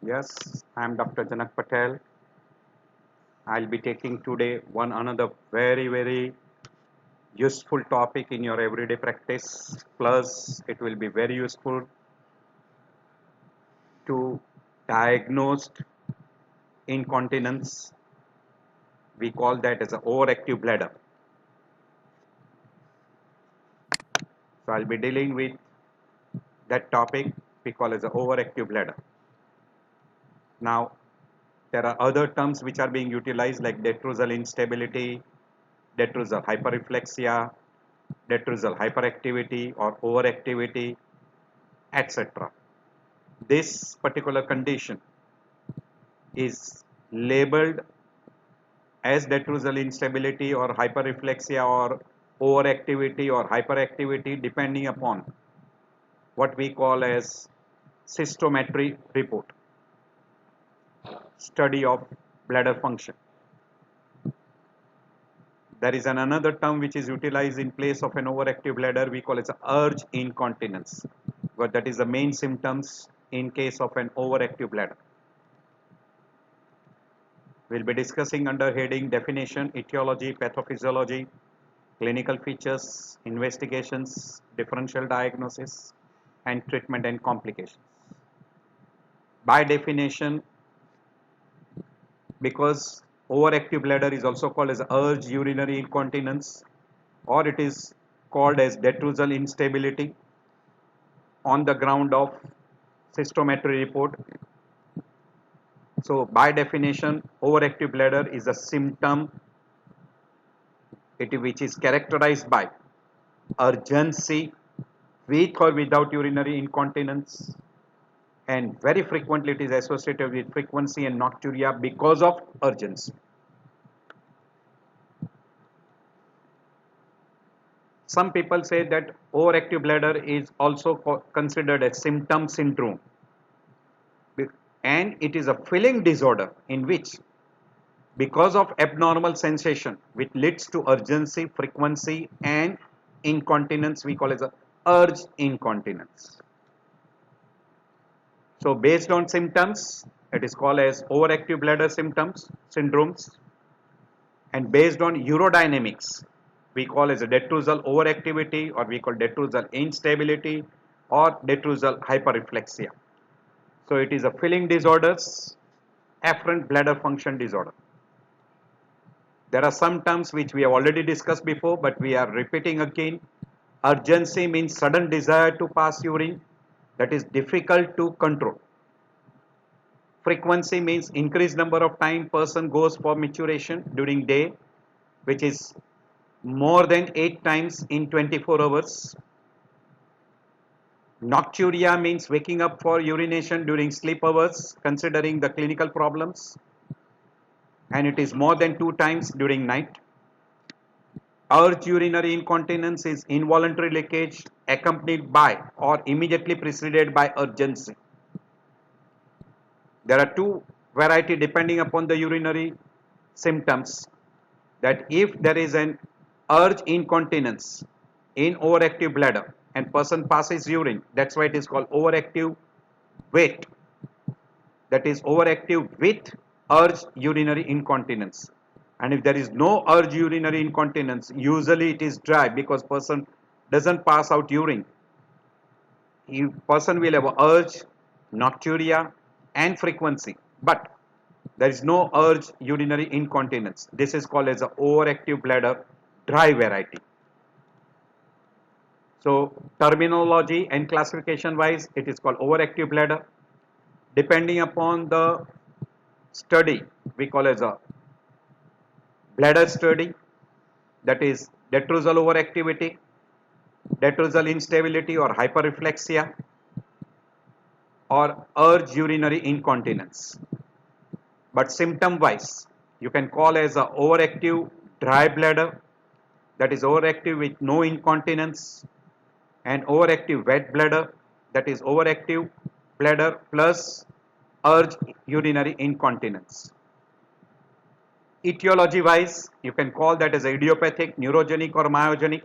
Yes, I am Dr. Janak Patel. I'll be taking today one another very useful topic in your everyday practice. Plus, it will be very useful to diagnosed incontinence. We call that as an overactive bladder. So I'll be dealing with that topic we call as an overactive bladder. Now, there are other terms which are being utilized like detrusal instability, detrusal hyperreflexia, detrusal hyperactivity or overactivity, etc. This particular condition is labeled as detrusal instability or hyperreflexia or overactivity or hyperactivity depending upon what we call as cystometry report, study of bladder function. There is another term which is utilized in place of an overactive bladder. We call it urge incontinence, but that is the main symptoms in case of an overactive bladder. We'll be discussing under heading definition, etiology, pathophysiology, clinical features, investigations, differential diagnosis, and treatment and complications. By definition, because overactive bladder is also called as urge urinary incontinence, or it is called as detrusal instability on the ground of cystometry report. So by definition, overactive bladder is a symptom which is characterized by urgency with or without urinary incontinence, and very frequently it is associated with frequency and nocturia because of urgency. Some people say that overactive bladder is also considered a symptom syndrome, and it is a filling disorder in which, because of abnormal sensation which leads to urgency, frequency and incontinence, we call it as urge incontinence. So based on symptoms, it is called as overactive bladder syndromes, and based on urodynamics, we call as a detrusal overactivity, or we call detrusal instability or detrusal hyperreflexia. So it is a filling disorders, afferent bladder function disorder. There are some terms which we have already discussed before, but we are repeating again. Urgency means sudden desire to pass urine that is difficult to control. Frequency means increased number of time person goes for maturation during day, which is more than 8 times in 24 hours. Nocturia means waking up for urination during sleep hours, considering the clinical problems, and it is more than 2 times during night. Urge urinary incontinence is involuntary leakage accompanied by or immediately preceded by urgency. There are two varieties depending upon the urinary symptoms, that if there is an urge incontinence in overactive bladder and person passes urine, that's why it is called overactive with, that is overactive with urge urinary incontinence. And if there is no urge urinary incontinence, usually it is dry because person doesn't pass out urine. Person will have urge, nocturia and frequency, but there is no urge urinary incontinence. This is called as a overactive bladder dry variety. So terminology and classification wise, it is called overactive bladder. Depending upon the study, we call as a bladder study, that is detrusal overactivity, detrusal instability or hyperreflexia, or urge urinary incontinence. But symptom wise, you can call as a overactive dry bladder, that is overactive with no incontinence, and overactive wet bladder, that is overactive bladder plus urge urinary incontinence. Etiology wise, you can call that as idiopathic, neurogenic or myogenic,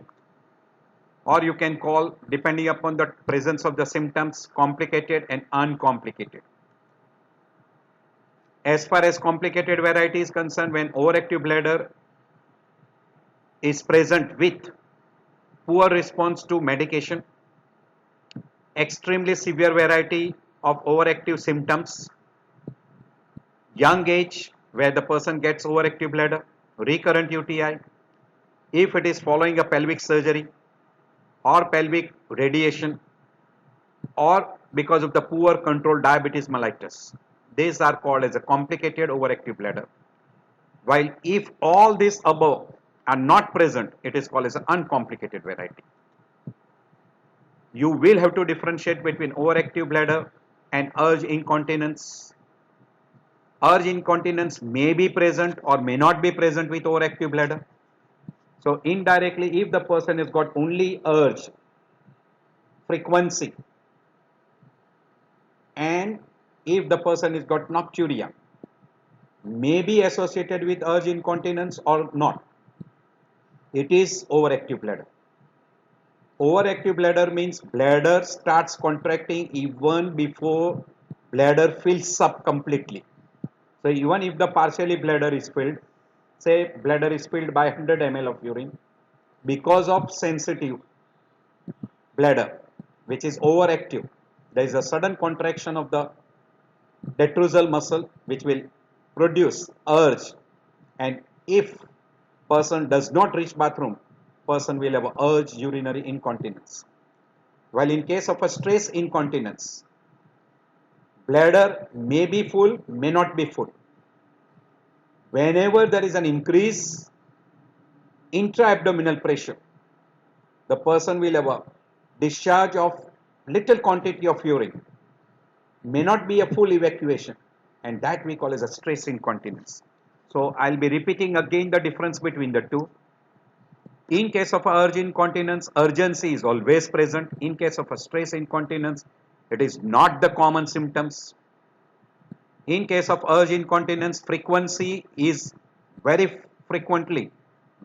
or you can call, depending upon the presence of the symptoms, complicated and uncomplicated. As far as complicated variety is concerned, when overactive bladder is present with poor response to medication, extremely severe variety of overactive symptoms, young age where the person gets overactive bladder, recurrent UTI, if it is following a pelvic surgery or pelvic radiation or because of the poor control diabetes mellitus. These are called as a complicated overactive bladder. While if all these above are not present, it is called as an uncomplicated variety. You will have to differentiate between overactive bladder and urge incontinence. Urge incontinence may be present or may not be present with overactive bladder. So indirectly, if the person has got only urge frequency and if the person has got nocturia, may be associated with urge incontinence or not, it is overactive bladder. Overactive bladder means bladder starts contracting even before bladder fills up completely. So even if the partially bladder is filled, say bladder is filled by 100 ml of urine, because of sensitive bladder which is overactive, there is a sudden contraction of the detrusal muscle which will produce urge, and if person does not reach bathroom, person will have urge urinary incontinence. While in case of a stress incontinence, bladder may be full, may not be full. Whenever there is an increase intra-abdominal pressure, the person will have a discharge of little quantity of urine, may not be a full evacuation, and that we call as a stress incontinence. So I'll be repeating again the difference between the two. In case of urge incontinence, urgency is always present. In case of a stress incontinence, it is not the common symptoms. In case of urge incontinence, frequency is very frequently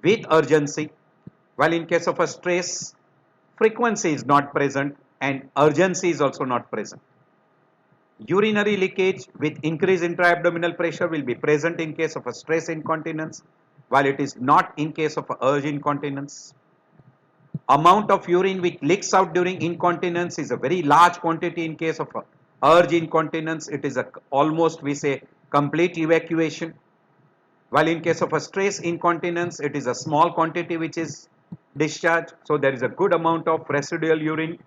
with urgency, while in case of a stress, frequency is not present and urgency is also not present. Urinary leakage with increased intra-abdominal pressure will be present in case of a stress incontinence, while it is not in case of a urge incontinence. Amount of urine which leaks out during incontinence is a very large quantity. In case of a urge incontinence, it is a almost we say complete evacuation, while in case of a stress incontinence, it is a small quantity which is discharged. So there is a good amount of residual urine.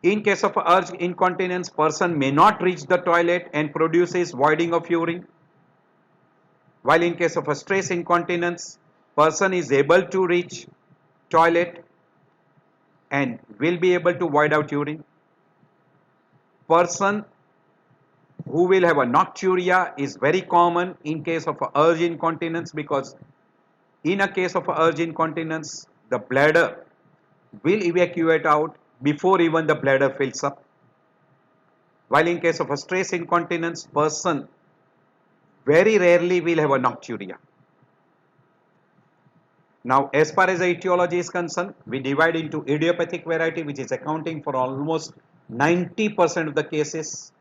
In case of urge incontinence, person may not reach the toilet and produces voiding of urine, while in case of a stress incontinence, person is able to reach toilet and will be able to void out urine. Person who will have a nocturia is very common in case of a urge incontinence, because in a case of a urge incontinence, the bladder will evacuate out before even the bladder fills up, while in case of a stress incontinence, person very rarely will have a nocturia. Now, as far as the etiology is concerned, we divide into idiopathic variety, which is accounting for almost 90% of the cases,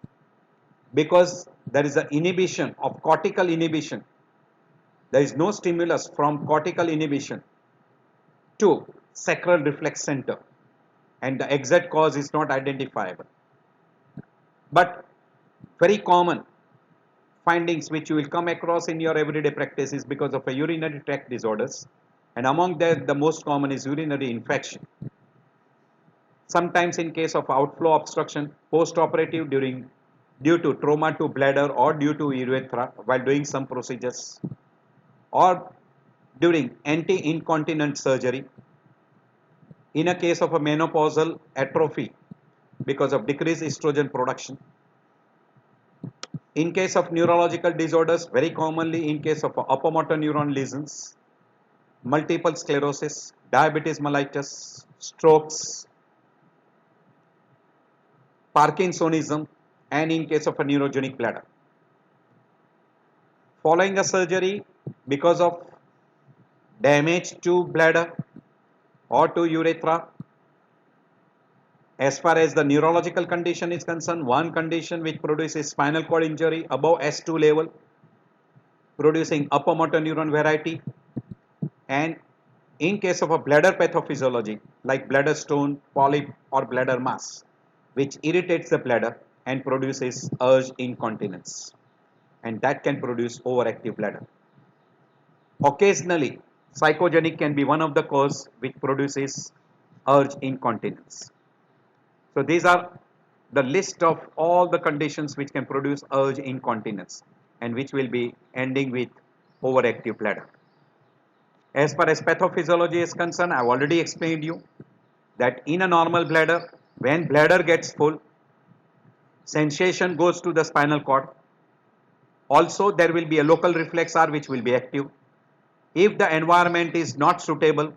because there is an inhibition of cortical inhibition. There is no stimulus from cortical inhibition to sacral reflex center, and the exact cause is not identifiable. But very common findings which you will come across in your everyday practice is because of a urinary tract disorders, and among that the most common is urinary infection. Sometimes in case of outflow obstruction, post-operative due to trauma to bladder or due to urethra while doing some procedures, or during anti-incontinent surgery, in a case of a menopausal atrophy because of decreased estrogen production. In case of neurological disorders, very commonly in case of upper motor neuron lesions, multiple sclerosis, diabetes mellitus, strokes, Parkinsonism, and in case of a neurogenic bladder. Following a surgery because of damage to bladder or to urethra, As far as the neurological condition is concerned, one condition which produces spinal cord injury above S2 level, producing upper motor neuron variety, and in case of a bladder pathophysiology like bladder stone, polyp or bladder mass, which irritates the bladder and produces urge incontinence, and that can produce overactive bladder. Occasionally, psychogenic can be one of the cause which produces urge incontinence. So these are the list of all the conditions which can produce urge incontinence and which will be ending with overactive bladder. As far as pathophysiology is concerned, I have already explained you that in a normal bladder, when bladder gets full, sensation goes to the spinal cord. Also, there will be a local reflex R which will be active. If the environment is not suitable,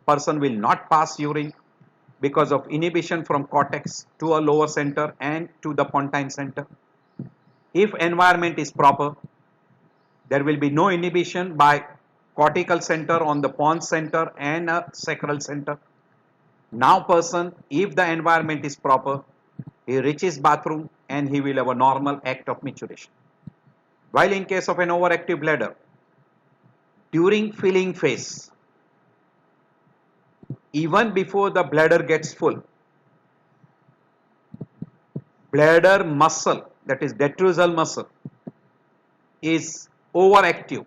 person will not pass urine because of inhibition from cortex to a lower center and to the pontine center. If environment is proper, there will be no inhibition by cortical center on the pons center and a sacral center. Now person, if the environment is proper, he reaches bathroom and he will have a normal act of maturation. While in case of an overactive bladder, during filling phase, even before the bladder gets full, bladder muscle, that is detrusal muscle, is overactive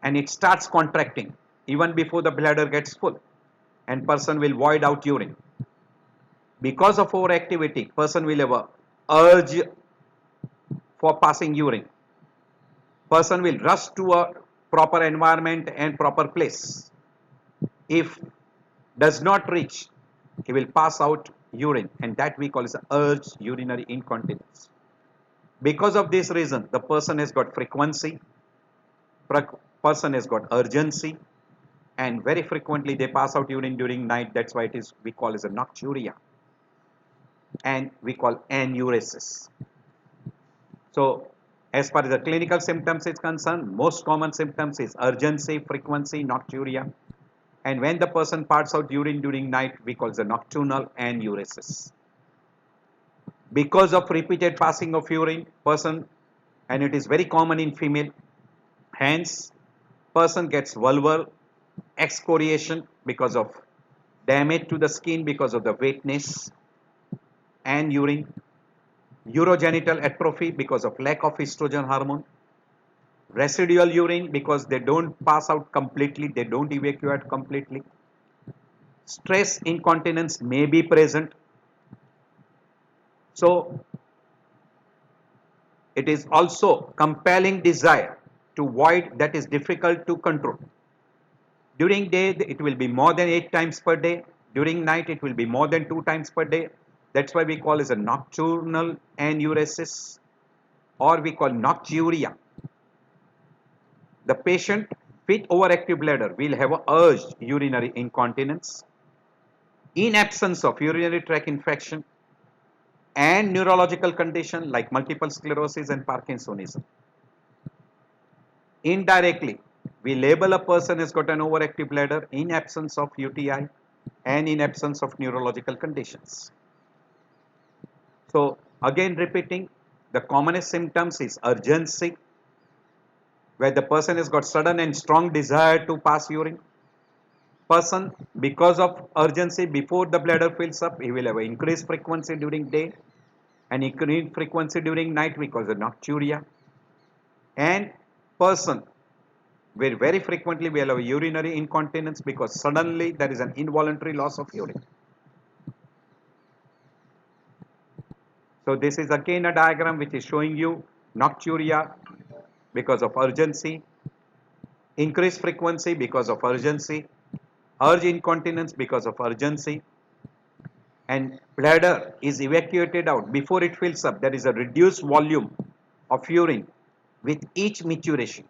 and it starts contracting even before the bladder gets full, and person will void out urine. Because of overactivity, person will have a urge for passing urine. Person will rush to a proper environment and proper place. If does not reach, he will pass out urine, and that we call as urge urinary incontinence. Because of this reason, the person has got frequency, person has got urgency, and very frequently they pass out urine during night. That's why it is we call as a nocturia, and we call enuresis. So as far as the clinical symptoms is concerned, most common symptoms is urgency, frequency, nocturia, and when the person passes out urine during night, we call the nocturnal enuresis. Because of repeated passing of urine, person, and it is very common in female, hence person gets vulvar excoriation because of damage to the skin because of the wetness and urine, urogenital atrophy because of lack of estrogen hormone, residual urine because they don't pass out completely, they don't evacuate completely, stress incontinence may be present. So it is also compelling desire to void that is difficult to control. During day it will be more than 8 times per day. During night it will be more than 2 times per day. That's why we call it a nocturnal enuresis, or we call nocturia. The patient with overactive bladder will have a urged urinary incontinence in absence of urinary tract infection and neurological condition like multiple sclerosis and Parkinsonism. Indirectly, we label a person has got an overactive bladder in absence of UTI and in absence of neurological conditions. So again repeating, the commonest symptoms is urgency, where the person has got sudden and strong desire to pass urine. Person, because of urgency before the bladder fills up, he will have an increased frequency during day and increased frequency during night because of nocturia. And person where very frequently we will have urinary incontinence because suddenly there is an involuntary loss of urine. So this is again a diagram which is showing you nocturia because of urgency, increased frequency because of urgency, urge incontinence because of urgency, and bladder is evacuated out before it fills up. There is a reduced volume of urine with each maturation.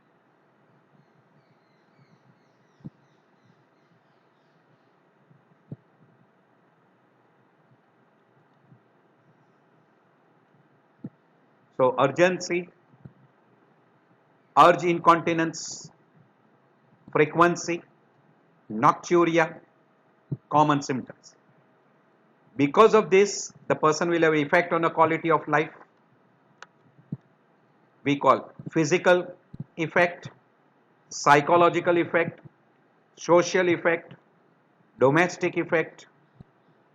So urgency, urge incontinence, frequency, nocturia, common symptoms. Because of this, the person will have effect on the quality of life. We call physical effect, psychological effect, social effect, domestic effect,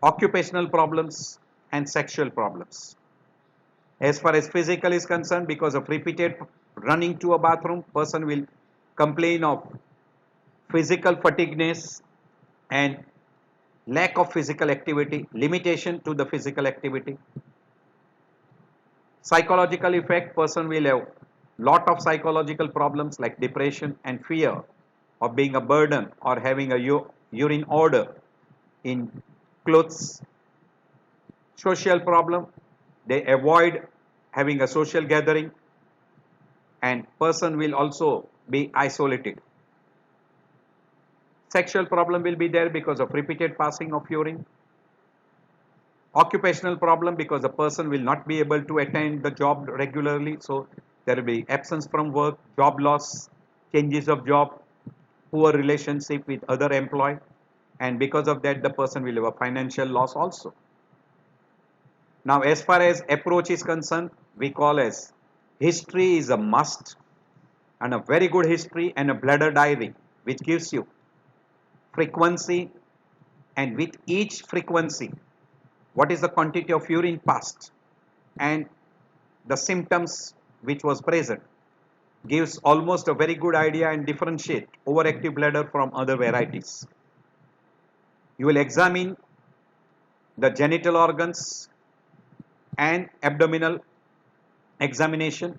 occupational problems, and sexual problems. As far as physical is concerned, because of repeated running to a bathroom, person will complain of physical fatigueness and lack of physical activity, limitation to the physical activity. Psychological effect, person will have lot of psychological problems like depression and fear of being a burden or having a urine odor in clothes. Social problem, they avoid having a social gathering, and person will also be isolated. Sexual problem will be there because of repeated passing of urine. Occupational problem, because the person will not be able to attend the job regularly, so there will be absence from work, job loss, changes of job, poor relationship with other employee, and because of that the person will have a financial loss also. Now as far as approach is concerned, we call as history is a must, and a very good history and a bladder diary which gives you frequency, and with each frequency what is the quantity of urine passed and the symptoms which was present, gives almost a very good idea and differentiate overactive bladder from other varieties. You will examine the genital organs and abdominal examination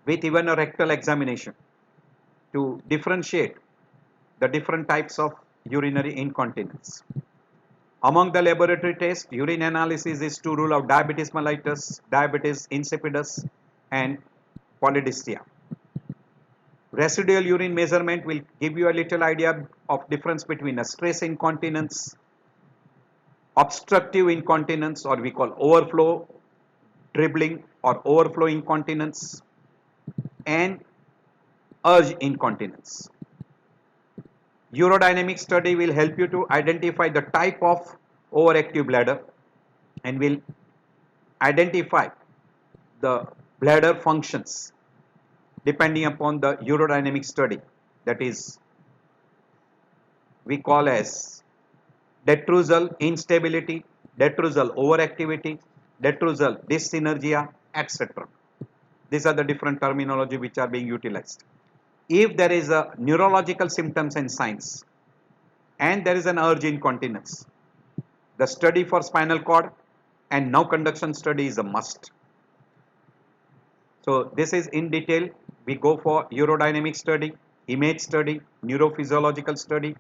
with even a rectal examination to differentiate the different types of urinary incontinence. Among the laboratory tests, urine analysis is to rule out diabetes mellitus, diabetes insipidus, and polydipsia. Residual urine measurement will give you a little idea of difference between a stress incontinence, obstructive incontinence, or we call overflow dribbling or overflow incontinence, and urge incontinence. Urodynamic study will help you to identify the type of overactive bladder and will identify the bladder functions depending upon the urodynamic study, that is we call as detrusal instability, detrusal overactivity, detrusal dyssynergia, etc. These are the different terminology which are being utilized. If there is a neurological symptoms and signs and there is an urge incontinence, the study for spinal cord and now conduction study is a must. So this is in detail. We go for urodynamic study, image study, neurophysiological study,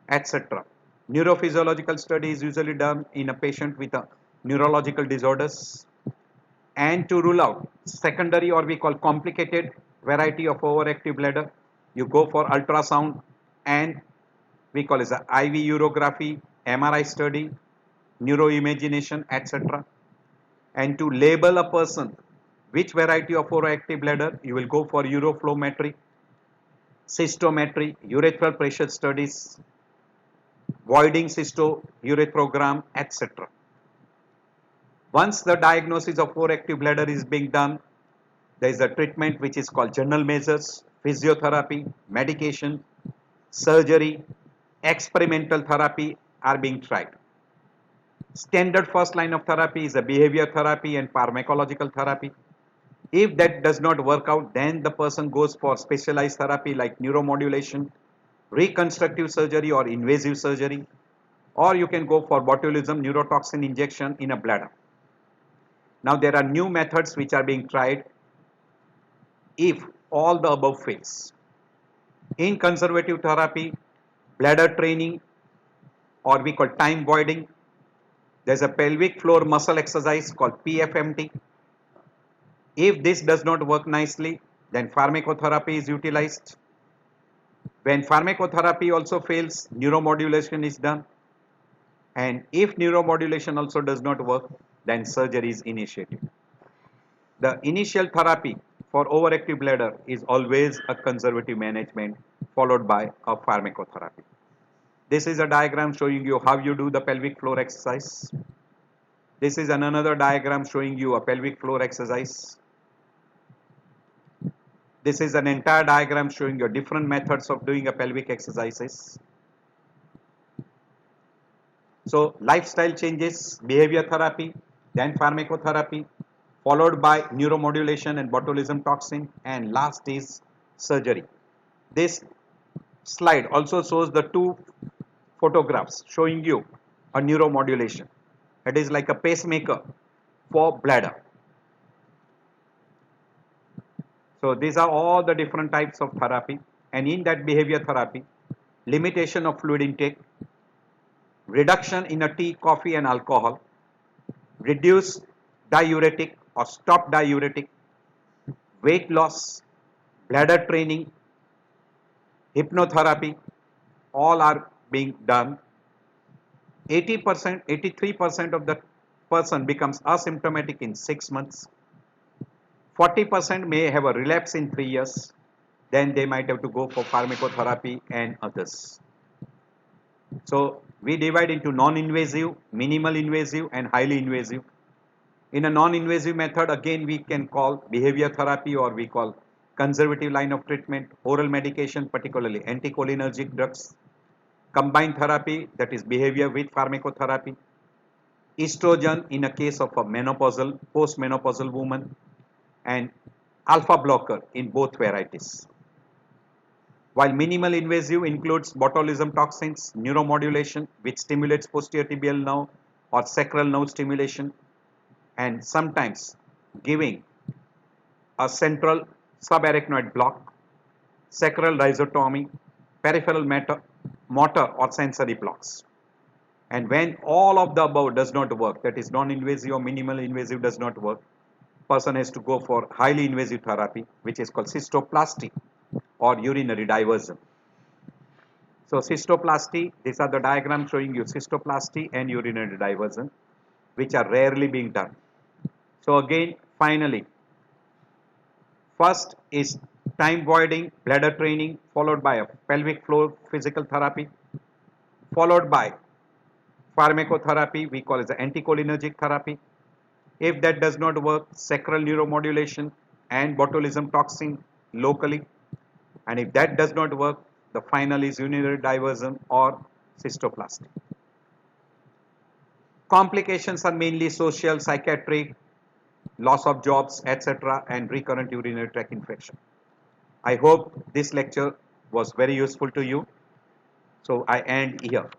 etc. Neurophysiological study is usually done in a patient with a neurological disorders, and to rule out secondary or we call complicated variety of overactive bladder, you go for ultrasound and we call as a IV urography, MRI study, neuroimagination, etc. And to label a person which variety of overactive bladder, you will go for uroflowmetry, cystometry, urethral pressure studies, voiding cystourethrogram, etc. Once the diagnosis of overactive bladder is being done, there is a treatment which is called general measures, physiotherapy, medication, surgery, experimental therapy are being tried. Standard first line of therapy is a behavior therapy and pharmacological therapy. If that does not work out, then the person goes for specialized therapy like neuromodulation, reconstructive surgery or invasive surgery, or you can go for botulism neurotoxin injection in a bladder. Now there are new methods which are being tried if all the above fails. In conservative therapy, bladder training or we call time voiding, there is a pelvic floor muscle exercise called PFMT. If this does not work nicely, then pharmacotherapy is utilized. When pharmacotherapy also fails, neuromodulation is done. And if neuromodulation also does not work, then surgery is initiated. The initial therapy for overactive bladder is always a conservative management followed by a pharmacotherapy. This is a diagram showing you how you do the pelvic floor exercise. This is another diagram showing you a pelvic floor exercise. This is an entire diagram showing you different methods of doing a pelvic exercises. So lifestyle changes, behavior therapy, then pharmacotherapy, followed by neuromodulation and botulism toxin, and last is surgery. This slide also shows the two photographs showing you a neuromodulation. It is like a pacemaker for bladder. So these are all the different types of therapy, and in that behavior therapy, limitation of fluid intake, reduction in a tea, coffee and alcohol, reduce diuretic or stop diuretic, weight loss, bladder training, hypnotherapy, all are being done. 80%, 83% of the person becomes asymptomatic in 6 months. 40% may have a relapse in 3 years. Then they might have to go for pharmacotherapy and others. So we divide into non-invasive, minimal invasive and highly invasive. In a non-invasive method, again we can call behavior therapy, or we call conservative line of treatment, oral medication, particularly anticholinergic drugs, combined therapy, that is behavior with pharmacotherapy, estrogen in a case of a menopausal, post-menopausal woman, and alpha blocker in both varieties. While minimal invasive includes botulism toxins, neuromodulation, which stimulates posterior tibial nerve or sacral nerve stimulation, and sometimes giving a central subarachnoid block, sacral rhizotomy, peripheral motor or sensory blocks. And when all of the above does not work, that is non-invasive or minimal invasive does not work, person has to go for highly invasive therapy, which is called cystoplasty or urinary diversion. So cystoplasty, these are the diagrams showing you cystoplasty and urinary diversion, which are rarely being done. So again, finally, first is time voiding bladder training, followed by a pelvic floor physical therapy, followed by pharmacotherapy, we call it the anticholinergic therapy. If that does not work, sacral neuromodulation and botulism toxin locally. And if that does not work, the final is urinary diversion or cystoplasty. Complications are mainly social, psychiatric, loss of jobs, etc., and recurrent urinary tract infection. I hope this lecture was very useful to you. So I end here.